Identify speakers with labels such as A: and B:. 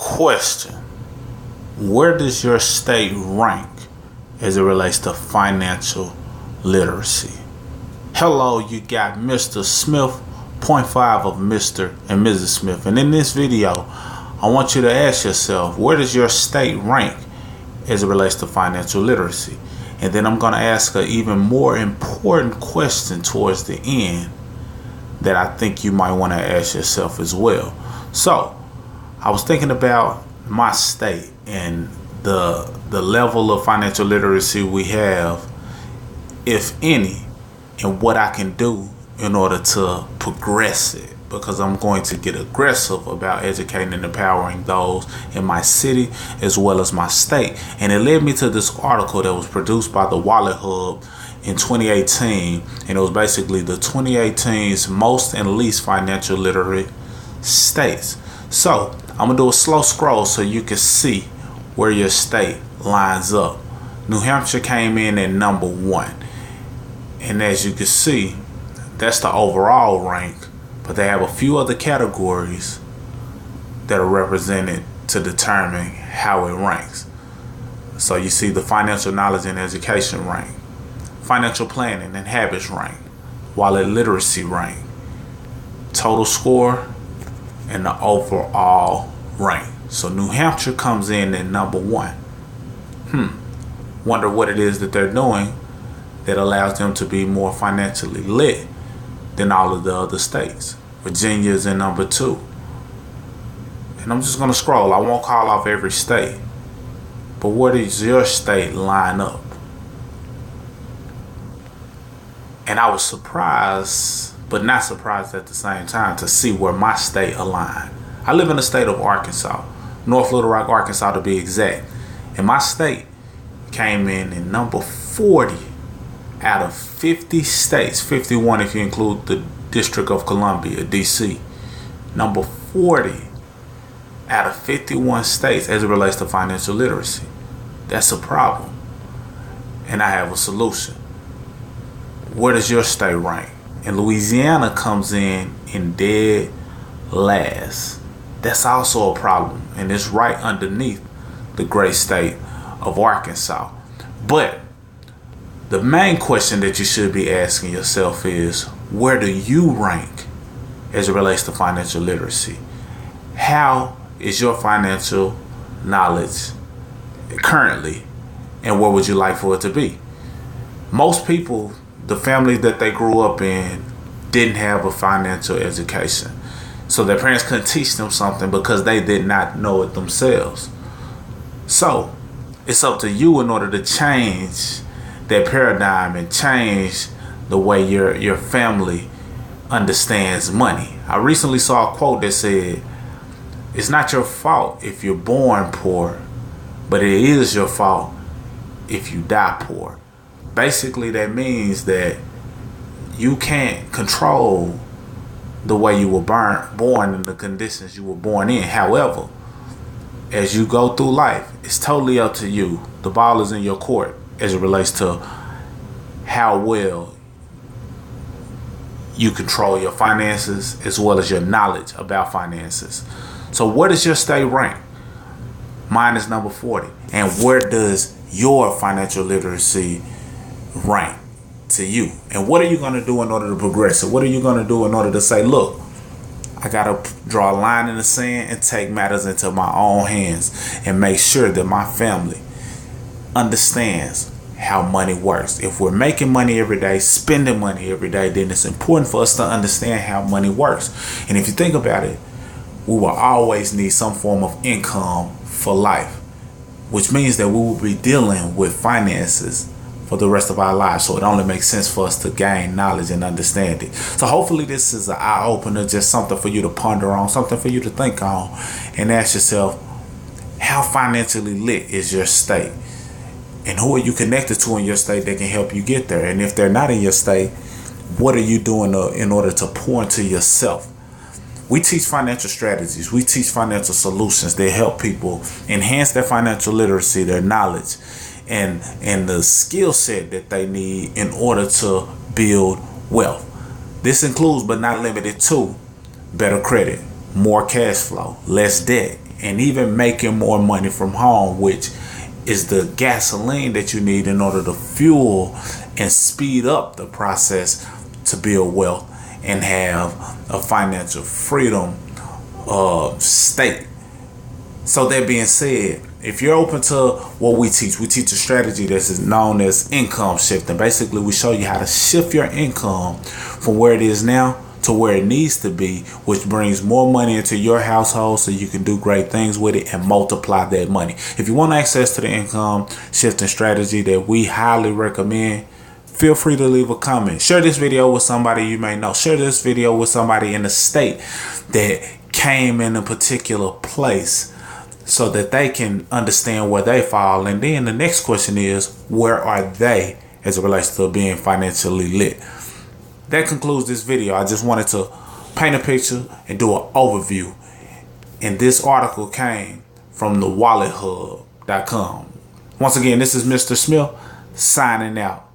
A: Question: where does your state rank as it relates to financial literacy? Hello, you got Mr. Smith, 0.5 of Mr. and Mrs. Smith. And in this video, I want you to ask yourself, where does your state rank as it relates to financial literacy? And then I'm going to ask an even more important question towards the end that I think you might want to ask yourself as well. So, I was thinking about my state and the level of financial literacy we have, if any, and what I can do in order to progress it, because I'm going to get aggressive about educating and empowering those in my city as well as my state. And it led me to this article that was produced by the Wallet Hub in 2018, and it was basically the 2018's most and least financial literate states. So I'm gonna do a slow scroll so you can see where your state lines up. New Hampshire came in at number 1, and as you can see, that's the overall rank, but they have a few other categories that are represented to determine how it ranks. So you see the financial knowledge and education rank, financial planning and habits rank, wallet literacy rank, total score, and the overall rank. So New Hampshire comes in at number 1. Wonder what it is that they're doing that allows them to be more financially lit than all of the other states. Virginia's in number 2. And I'm just going to scroll. I won't call off every state. But where does your state line up? And I was surprised, but not surprised at the same time, to see where my state aligned. I live in the state of Arkansas, North Little Rock, Arkansas to be exact. And my state came in at number 40 out of 50 states, 51 if you include the District of Columbia, DC. Number 40 out of 51 states as it relates to financial literacy. That's a problem. And I have a solution. Where does your state rank? And Louisiana comes in dead last. That's also a problem, and it's right underneath the great state of Arkansas. But the main question that you should be asking yourself is, where do you rank as it relates to financial literacy? How is your financial knowledge currently, and where would you like for it to be? Most people, the families that they grew up in, didn't have a financial education. So their parents couldn't teach them something because they did not know it themselves. So it's up to you in order to change that paradigm and change the way your family understands money. I recently saw a quote that said, "It's not your fault if you're born poor, but it is your fault if you die poor." Basically, that means that you can't control the way you were born and the conditions you were born in. However, as you go through life, it's totally up to you. The ball is in your court as it relates to how well you control your finances as well as your knowledge about finances. So where does your state rank? Mine is number 40. And where does your financial literacy rank to you? And what are you going to do in order to progress it? What are you going to do in order to say, look, I got to draw a line in the sand and take matters into my own hands and make sure that my family understands how money works. If we're making money every day, spending money every day, then it's important for us to understand how money works. And if you think about it, we will always need some form of income for life, which means that we will be dealing with finances for the rest of our lives. So it only makes sense for us to gain knowledge and understand it. So hopefully this is an eye-opener, just something for you to ponder on, something for you to think on, and ask yourself, how financially lit is your state? And who are you connected to in your state that can help you get there? And if they're not in your state, what are you doing in order to pour into yourself? We teach financial strategies. We teach financial solutions that help people enhance their financial literacy, their knowledge, and the skill set that they need in order to build wealth. This includes, but not limited to, better credit, more cash flow, less debt, and even making more money from home, which is the gasoline that you need in order to fuel and speed up the process to build wealth and have a financial freedom state. So that being said, if you're open to what we teach a strategy that is known as income shifting. Basically, we show you how to shift your income from where it is now to where it needs to be, which brings more money into your household so you can do great things with it and multiply that money. If you want access to the income shifting strategy that we highly recommend, feel free to leave a comment. Share this video with somebody you may know. Share this video with somebody in the state that came in a particular place so that they can understand where they fall. And then the next question is, where are they as it relates to being financially lit? That concludes this video. I just wanted to paint a picture and do an overview. And this article came from the wallethub.com. Once again, this is Mr. Smith signing out.